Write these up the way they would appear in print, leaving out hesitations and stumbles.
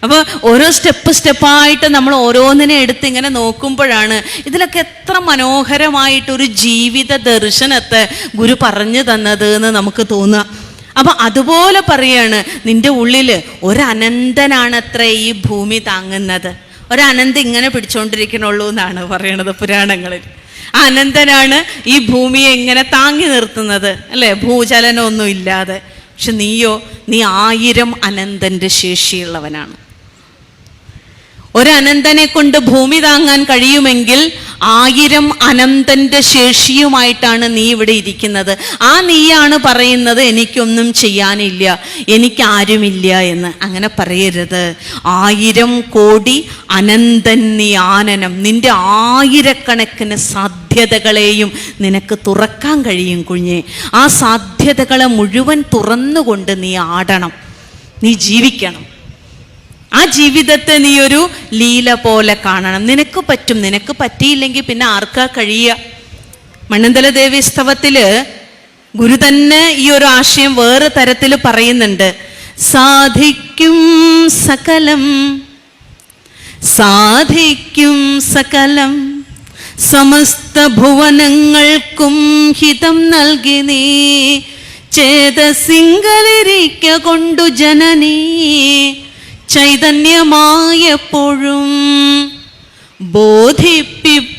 അപ്പോൾ ഓരോ സ്റ്റെപ്പായിട്ട് നമ്മൾ ഓരോന്നിനെ എടുത്ത് ഇങ്ങനെ നോക്കുമ്പോഴാണ് ഇതിലൊക്കെ എത്ര മനോഹരമായിട്ടൊരു ജീവിത ദർശനത്തെ ഗുരു പറഞ്ഞു തന്നത് എന്ന് നമുക്ക് തോന്നുക. അപ്പൊ അതുപോലെ പറയാണ്, നിന്റെ ഉള്ളിൽ ഒരനന്തനാണത്രേ ഈ ഭൂമി താങ്ങുന്നത്. ഒരനന്തം ഇങ്ങനെ പിടിച്ചോണ്ടിരിക്കണുള്ളൂ എന്നാണ് പറയണത് പുരാണങ്ങളിൽ. ആ അനന്തനാണ് ഈ ഭൂമിയെ ഇങ്ങനെ താങ്ങി നിർത്തുന്നത്, അല്ലേ? ഭൂചലനമൊന്നും ഇല്ലാതെ. പക്ഷെ നീയോ, നീ 1000 അനന്തന്റെ ശേഷിയുള്ളവനാണ്. ഒരനന്തനെ കൊണ്ട് ഭൂമി താങ്ങാൻ കഴിയുമെങ്കിൽ 1000 അനന്തന്റെ ശേഷിയുമായിട്ടാണ് നീ ഇവിടെ ഇരിക്കുന്നത്. ആ നീയാണ് പറയുന്നത് എനിക്കൊന്നും ചെയ്യാനില്ല, എനിക്കാരുമില്ല എന്ന്. അങ്ങനെ പറയരുത്. 1000 കോടി അനന്തൻ നീ ആനനം. നിന്റെ 1000കണക്കിന് സാധ്യതകളെയും നിനക്ക് തുറക്കാൻ കഴിയും കുഞ്ഞെ. ആ സാധ്യതകളെ മുഴുവൻ തുറന്നുകൊണ്ട് നീ ആടണം, നീ ജീവിക്കണം. ആ ജീവിതത്തെ നീ ഒരു ലീല പോലെ കാണണം. നിനക്ക് പറ്റും. നിനക്ക് പറ്റിയില്ലെങ്കിൽ പിന്നെ ആർക്കാ കഴിയുക? മണ്ണന്തല ദേവി സ്തവത്തില് ഗുരു തന്നെ ഈ ഒരു ആശയം വേറെ തരത്തിൽ പറയുന്നുണ്ട്. സാധിക്കും സകലം, സാധിക്കും സകലം, സമസ്ത ഭുവനങ്ങൾക്കും ഹിതം നൽകി നീ ചേതസിംഗലിരിക്ക കൊണ്ടു ജനനീ ചൈതന്യമായപ്പോഴും ബോധിപ്പിപ്പതശേഷം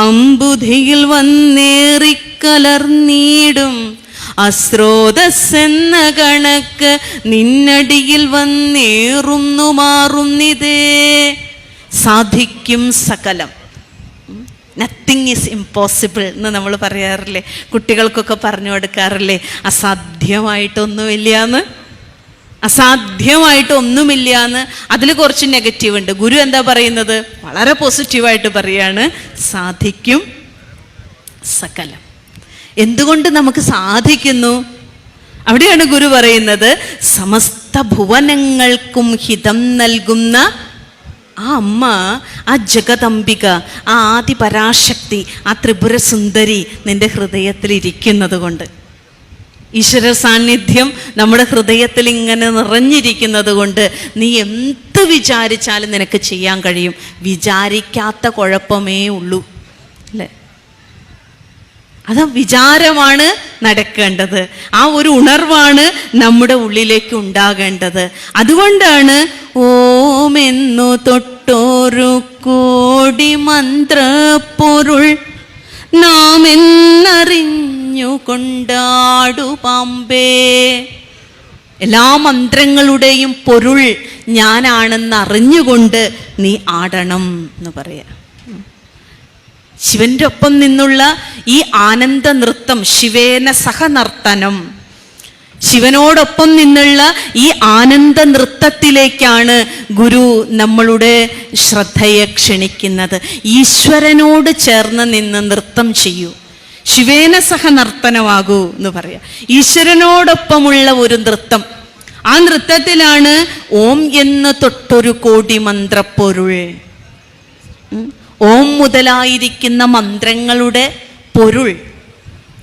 അമ്പുധിയിൽ വന്നേറിക്കലർന്നീടും അസ്രോതസ്സെന്ന കണക്ക് നിന്നടിയിൽ വന്നേറുന്നു മാറുന്നിതേ. സാധിക്കും സകലം. നത്തിങ് ഈസ് ഇമ്പോസിബിൾ എന്ന് നമ്മൾ പറയാറില്ലേ? കുട്ടികൾക്കൊക്കെ പറഞ്ഞു കൊടുക്കാറില്ലേ? അസാധ്യമായിട്ടൊന്നുമില്ല എന്ന്. അസാധ്യമായിട്ടൊന്നുമില്ല എന്ന്. അതിൽ കുറച്ച് നെഗറ്റീവ് ഉണ്ട്. ഗുരു എന്താ പറയുന്നത്? വളരെ പോസിറ്റീവായിട്ട് പറയാണ്, സാധിക്കും സകലം. എന്തുകൊണ്ട് നമുക്ക് സാധിക്കുന്നു? അവിടെയാണ് ഗുരു പറയുന്നത്, സമസ്ത ഭുവനങ്ങൾക്കും ഹിതം നൽകുന്ന ആ അമ്മ, ആ ജഗദംബിക, ആ ആദിപരാശക്തി, ആ ത്രിപുര സുന്ദരി നിന്റെ ഹൃദയത്തിൽ ഇരിക്കുന്നത് കൊണ്ട്, ഈശ്വര സാന്നിധ്യം നമ്മുടെ ഹൃദയത്തിൽ ഇങ്ങനെ നിറഞ്ഞിരിക്കുന്നത് കൊണ്ട് നീ എന്ത് വിചാരിച്ചാലും നിനക്ക് ചെയ്യാൻ കഴിയും. വിചാരിക്കാത്ത കുഴപ്പമേ ഉള്ളൂ, അല്ലേ? അത് വിചാരമാണ് നടക്കേണ്ടത്. ആ ഒരു ഉണർവാണ് നമ്മുടെ ഉള്ളിലേക്ക് ഉണ്ടാകേണ്ടത്. അതുകൊണ്ടാണ് ഓമെന്നു തൊട്ടോരു കോടി മന്ത്രപ്പൊരുൾ നാം എന്നറിഞ്ഞു കൊണ്ടാടു പാമ്പേ. എല്ലാ മന്ത്രങ്ങളുടെയും പൊരുൾ ഞാനാണെന്ന് അറിഞ്ഞുകൊണ്ട് നീ ആടണം എന്ന് പറയാ. ശിവന്റെ ഒപ്പം നിന്നുള്ള ഈ ആനന്ദ നൃത്തം, ശിവേന സഹനർത്തനം, ശിവനോടൊപ്പം നിന്നുള്ള ഈ ആനന്ദ നൃത്തത്തിലേക്കാണ് ഗുരു നമ്മളുടെ ശ്രദ്ധയെ ക്ഷണിക്കുന്നത്. ഈശ്വരനോട് ചേർന്ന് നിന്ന് നൃത്തം ചെയ്യൂ, ശിവേന സഹ നർത്തനമാകൂ എന്ന് പറയാം. ഈശ്വരനോടൊപ്പമുള്ള ഒരു നൃത്തം. ആ നൃത്തത്തിലാണ് ഓം എന്ന് തൊട്ടൊരു കോടി മന്ത്രപ്പൊരുൾ. ഓം മുതലായിരിക്കുന്ന മന്ത്രങ്ങളുടെ പൊരുൾ,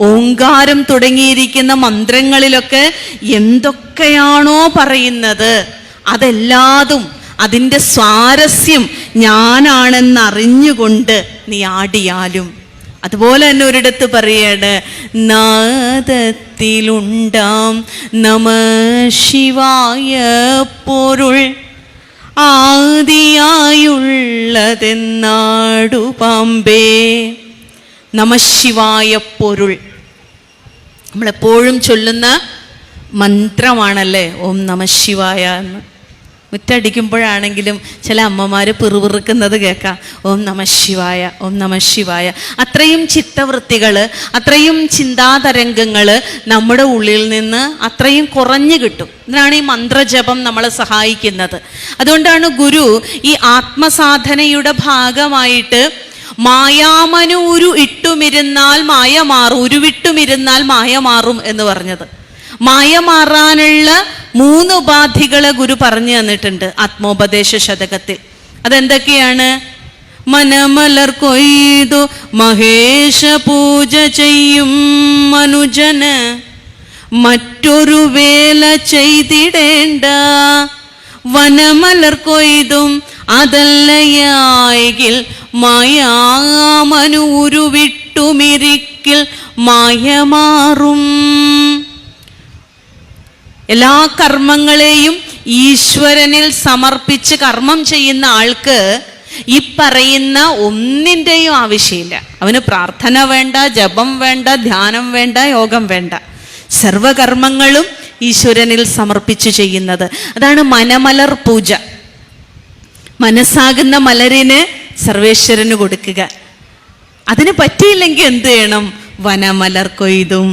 ഓങ്കാരം തുടങ്ങിയിരിക്കുന്ന മന്ത്രങ്ങളിലൊക്കെ എന്തൊക്കെയാണോ പറയുന്നത് അതെല്ലാതും അതിൻ്റെ സ്വാരസ്യം ഞാനാണെന്നറിഞ്ഞുകൊണ്ട് നീ ആടിയാലും. അതുപോലെ തന്നെ ഒരിടത്ത് പറയാണ്, നാദത്തിലുണ്ടാം നമ ശിവായ പൊരുൾ ആദിയായുള്ളതെന്നാടു പാമ്പേ. നമശിവായ പൊരുൾ നമ്മളെപ്പോഴും ചൊല്ലുന്ന മന്ത്രമാണല്ലേ ഓം നമശിവായ എന്ന്. മുറ്റടിക്കുമ്പോഴാണെങ്കിലും ചില അമ്മമാർ പിറുപിറുക്കുന്നത് കേൾക്കാം, ഓം നമശിവായ, ഓം നമശിവായ. അത്രയും ചിത്തവൃത്തികൾ, അത്രയും ചിന്താതരംഗങ്ങൾ നമ്മുടെ ഉള്ളിൽ നിന്ന് അത്രയും കുറഞ്ഞു കിട്ടും. ഇതിനാണ് ഈ മന്ത്രജപം നമ്മളെ സഹായിക്കുന്നത്. അതുകൊണ്ടാണ് ഗുരു ഈ ആത്മസാധനയുടെ ഭാഗമായിട്ട് മായാമനു ഉരു ഇട്ടുമിരുന്നാൽ മായ മാറും, ഉരുവിട്ടുമിരുന്നാൽ മായ മാറും എന്ന് പറഞ്ഞത്. മായ മാറാനുള്ള 3 ഉപാധികളെ ഗുരു പറഞ്ഞു തന്നിട്ടുണ്ട് ആത്മോപദേശ ശതകത്തിൽ. അതെന്തൊക്കെയാണ്? മനമലർ കൊയ്തു മഹേശ പൂജ ചെയ്യും മനുജന് മറ്റൊരു വേല ചെയ്തിടേണ്ട, വനമലർ കൊയ്തും അതല്ലയായെങ്കിൽ മായാമനൂരു വിട്ടുമിരിക്കിൽ മായമാറും. എല്ലാ കർമ്മങ്ങളെയും ഈശ്വരനിൽ സമർപ്പിച്ച് കർമ്മം ചെയ്യുന്ന ആൾക്ക് ഈ പറയുന്ന ഒന്നിൻ്റെയും ആവശ്യമില്ല. അവന് പ്രാർത്ഥന വേണ്ട, ജപം വേണ്ട, ധ്യാനം വേണ്ട, യോഗം വേണ്ട. സർവകർമ്മങ്ങളും ഈശ്വരനിൽ സമർപ്പിച്ചു ചെയ്യുന്നത്. അതാണ് മനമലർ പൂജ. മനസ്സാകുന്ന മലരിന് സർവേശ്വരന് കൊടുക്കുക. അതിന് പറ്റിയില്ലെങ്കിൽ എന്ത് ചെയ്യണം? വനമലർ കൊയ്തും.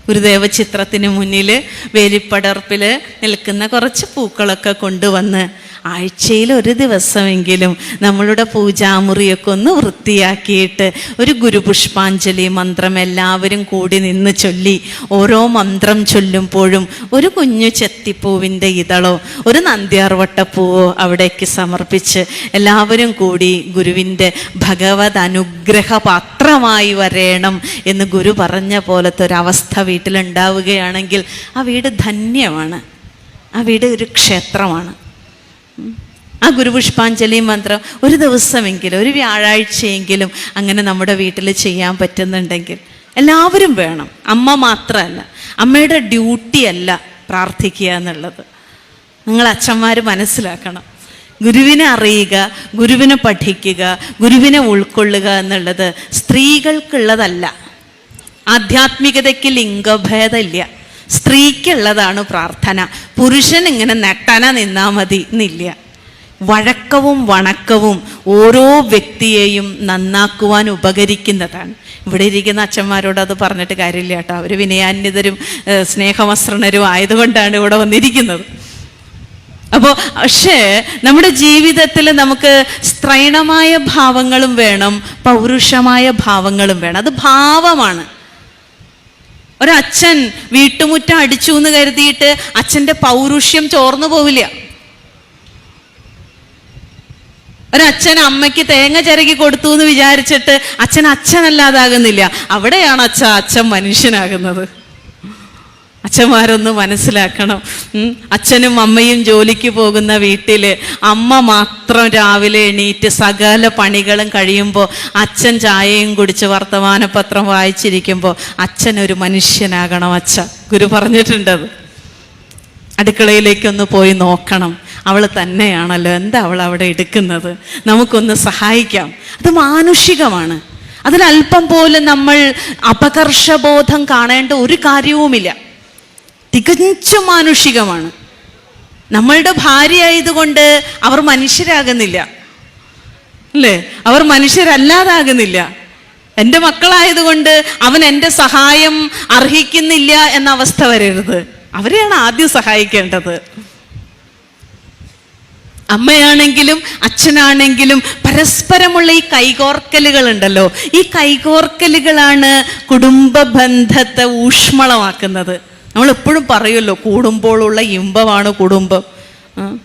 ഗുരുദേവ ചിത്രത്തിന് മുന്നിൽ വേലിപ്പടർപ്പിൽ നിൽക്കുന്ന കുറച്ച് പൂക്കളൊക്കെ കൊണ്ടുവന്ന് ആഴ്ചയിൽ ഒരു ദിവസമെങ്കിലും നമ്മളുടെ പൂജാമുറിയൊക്കെ ഒന്ന് വൃത്തിയാക്കിയിട്ട് ഒരു ഗുരുപുഷ്പാഞ്ജലി മന്ത്രം എല്ലാവരും കൂടി നിന്ന് ചൊല്ലി, ഓരോ മന്ത്രം ചൊല്ലുമ്പോഴും ഒരു കുഞ്ഞു ചെത്തിപ്പൂവിൻ്റെ ഇതളോ ഒരു നന്ദ്യാർവട്ടപ്പൂവോ അവിടേക്ക് സമർപ്പിച്ച് എല്ലാവരും കൂടി ഗുരുവിൻ്റെ ഭഗവത് അനുഗ്രഹ പാത്രമായി വരേണം എന്ന് ഗുരു പറഞ്ഞ പോലത്തെ ഒരവസ്ഥ വീട്ടിലുണ്ടാവുകയാണെങ്കിൽ ആ വീട് ധന്യമാണ്, ആ വീട് ഒരു ക്ഷേത്രമാണ്. ആ ഗുരുപുഷ്പാഞ്ജലി മന്ത്രം ഒരു ദിവസമെങ്കിലും, ഒരു വ്യാഴാഴ്ചയെങ്കിലും അങ്ങനെ നമ്മുടെ വീട്ടിൽ ചെയ്യാൻ പറ്റുന്നുണ്ടെങ്കിൽ എല്ലാവരും വേണം. അമ്മ മാത്രമല്ല, അമ്മയുടെ ഡ്യൂട്ടി അല്ല പ്രാർത്ഥിക്കുക എന്നുള്ളത്. നിങ്ങൾ അച്ഛന്മാർ മനസ്സിലാക്കണം. ഗുരുവിനെ അറിയുക, ഗുരുവിനെ പഠിക്കുക, ഗുരുവിനെ ഉൾക്കൊള്ളുക എന്നുള്ളത് സ്ത്രീകൾക്കുള്ളതല്ല. ആധ്യാത്മികതയ്ക്ക് ലിംഗഭേദമില്ല. സ്ത്രീക്കുള്ളതാണ് പ്രാർത്ഥന. പുരുഷൻ ഇങ്ങനെ നെട്ടന നിന്നാൽ മതി എന്നില്ല. വഴക്കവും വണക്കവും ഓരോ വ്യക്തിയെയും നന്നാക്കുവാൻ ഉപകരിക്കുന്നതാണ്. ഇവിടെ ഇരിക്കുന്ന അച്ഛന്മാരോട് അത് പറഞ്ഞിട്ട് കാര്യമില്ല കേട്ടോ. അവർ വിനയാന്വിതരും സ്നേഹമസൃണരും ആയതുകൊണ്ടാണ് ഇവിടെ വന്നിരിക്കുന്നത്. അപ്പോൾ പക്ഷേ നമ്മുടെ ജീവിതത്തിൽ നമുക്ക് സ്ത്രൈണമായ ഭാവങ്ങളും വേണം, പൗരുഷമായ ഭാവങ്ങളും വേണം. അത് ഭാവമാണ്. ഒരച്ഛൻ വീട്ടുമുറ്റം അടിച്ചു എന്ന് കരുതിയിട്ട് അച്ഛൻ്റെ പൗരുഷ്യം ചോർന്നു പോവില്ല. ഒരച്ഛൻ അമ്മയ്ക്ക് തേങ്ങ ചിരകി കൊടുത്തു എന്ന് വിചാരിച്ചിട്ട് അച്ഛൻ അച്ഛനല്ലാതാകുന്നില്ല. അവിടെയാണ് അച്ഛൻ മനുഷ്യനാകുന്നത്. അച്ഛന്മാരൊന്ന് മനസ്സിലാക്കണം. അച്ഛനും അമ്മയും ജോലിക്ക് പോകുന്ന വീട്ടിൽ അമ്മ മാത്രം രാവിലെ എണീറ്റ് സകല പണികളും കഴിയുമ്പോൾ അച്ഛൻ ചായയും കുടിച്ച് വർത്തമാനപത്രം വായിച്ചിരിക്കുമ്പോൾ അച്ഛനൊരു മനുഷ്യനാകണം. ഗുരു പറഞ്ഞിട്ടുണ്ടത്. അടുക്കളയിലേക്കൊന്ന് പോയി നോക്കണം. അവൾ തന്നെയാണല്ലോ, എന്താ അവൾ അവിടെ എടുക്കുന്നത്, നമുക്കൊന്ന് സഹായിക്കാം. അത് മാനുഷികമാണ്. അതിലല്പം പോലും നമ്മൾ അപകർഷബോധം കാണേണ്ട ഒരു കാര്യവുമില്ല. തികച്ചും മാനുഷികമാണ്. നമ്മളുടെ ഭാര്യ ആയതുകൊണ്ട് അവർ മനുഷ്യരാകുന്നില്ല, അല്ലേ? അവർ മനുഷ്യരല്ലാതാകുന്നില്ല. എൻ്റെ മക്കളായതുകൊണ്ട് അവൻ എൻ്റെ സഹായം അർഹിക്കുന്നില്ല എന്ന അവസ്ഥ വരരുത്. അവരെയാണ് ആദ്യം സഹായിക്കേണ്ടത്. അമ്മയാണെങ്കിലും അച്ഛനാണെങ്കിലും പരസ്പരമുള്ള ഈ കൈകോർക്കലുകൾ ഉണ്ടല്ലോ, ഈ കൈകോർക്കലുകളാണ് കുടുംബ ബന്ധത്തെ ഊഷ്മളമാക്കുന്നത്. നമ്മൾ എപ്പോഴും പറയുമല്ലോ, കൂടുമ്പോഴുള്ള ഇമ്പമാണ് കുടുംബം.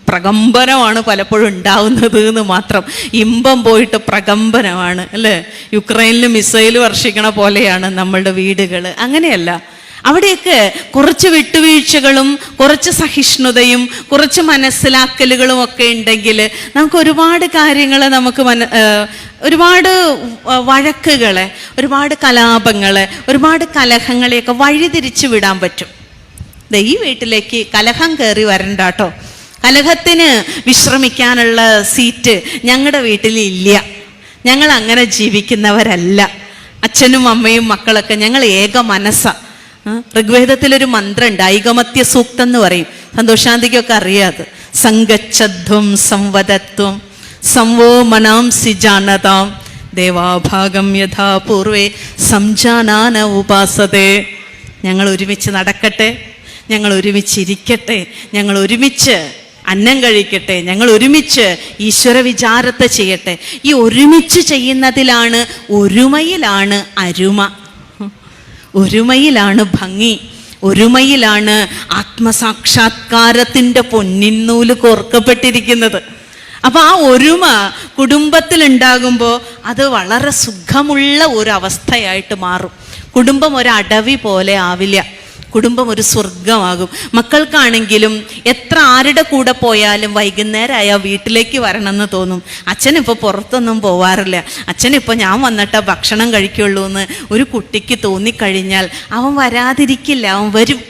പ്രകമ്പനമാണ് പലപ്പോഴും ഉണ്ടാവുന്നത് എന്ന് മാത്രം. ഇമ്പം പോയിട്ട് പ്രകമ്പനമാണ്, അല്ലേ? യുക്രൈനിൽ മിസൈൽ വർഷിക്കണ പോലെയാണ് നമ്മളുടെ വീടുകൾ. അങ്ങനെയല്ല. അവിടെയൊക്കെ കുറച്ച് വിട്ടുവീഴ്ചകളും കുറച്ച് സഹിഷ്ണുതയും കുറച്ച് മനസ്സിലാക്കലുകളും ഒക്കെ ഉണ്ടെങ്കിൽ നമുക്ക് ഒരുപാട് കാര്യങ്ങൾ ഒരുപാട് വഴക്കുകളെ, ഒരുപാട് കലാപങ്ങളെ, ഒരുപാട് കലഹങ്ങളെയൊക്കെ വഴിതിരിച്ചു വിടാൻ പറ്റും. ഈ വീട്ടിലേക്ക് കലഹം കയറി വരണ്ട കേട്ടോ. കലഹത്തിന് വിശ്രമിക്കാനുള്ള സീറ്റ് ഞങ്ങളുടെ വീട്ടിൽ ഇല്ല. ഞങ്ങൾ അങ്ങനെ ജീവിക്കുന്നവരല്ല. അച്ഛനും അമ്മയും മക്കളൊക്കെ ഞങ്ങൾ ഏക മനസ്സാ. ഋഗ്വേദത്തിലൊരു മന്ത്രമുണ്ട്, ഐകമത്യ സൂക്തം എന്ന് പറയും. സന്തോഷാന്തിക്കൊക്കെ അറിയാതെ. സംഗച്ഛധ്വം സംവദത്വം സംവോ മനാംസി ജാനതാം ദേവാഭാഗം യഥാ പൂർവേ സംജാനാന ഉപാസതേ. ഞങ്ങൾ ഒരുമിച്ച് നടക്കട്ടെ, ഞങ്ങൾ ഒരുമിച്ചിരിക്കട്ടെ, ഞങ്ങൾ ഒരുമിച്ച് അന്നം കഴിക്കട്ടെ, ഞങ്ങൾ ഒരുമിച്ച് ഈശ്വര വിചാരത്തെ ചെയ്യട്ടെ. ഈ ഒരുമിച്ച് ചെയ്യുന്നതിലാണ്, ഒരുമയിലാണ് അരുമ, ഒരുമയിലാണ് ഭംഗി, ഒരുമയിലാണ് ആത്മസാക്ഷാത്കാരത്തിൻ്റെ പൊന്നിന്നൂല് കോർക്കപ്പെട്ടിരിക്കുന്നത്. അപ്പം ആ ഒരുമ കുടുംബത്തിലുണ്ടാകുമ്പോൾ അത് വളരെ സുഖമുള്ള ഒരു അവസ്ഥയായിട്ട് മാറും. കുടുംബം ഒരു അടവി പോലെ ആവില്ല. കുടുംബം ഒരു സ്വർഗമാകും. മക്കൾക്കാണെങ്കിലും എത്ര ആരുടെ കൂടെ പോയാലും വൈകുന്നേരമായ വീട്ടിലേക്ക് വരണമെന്ന് തോന്നും. അച്ഛനിപ്പോൾ പുറത്തൊന്നും പോവാറില്ല, അച്ഛനിപ്പോൾ ഞാൻ വന്നിട്ടേ ഭക്ഷണം കഴിക്കുള്ളൂ എന്ന് ഒരു കുട്ടിക്ക് തോന്നിക്കഴിഞ്ഞാൽ അവൻ വരാതിരിക്കില്ല, അവൻ വരും.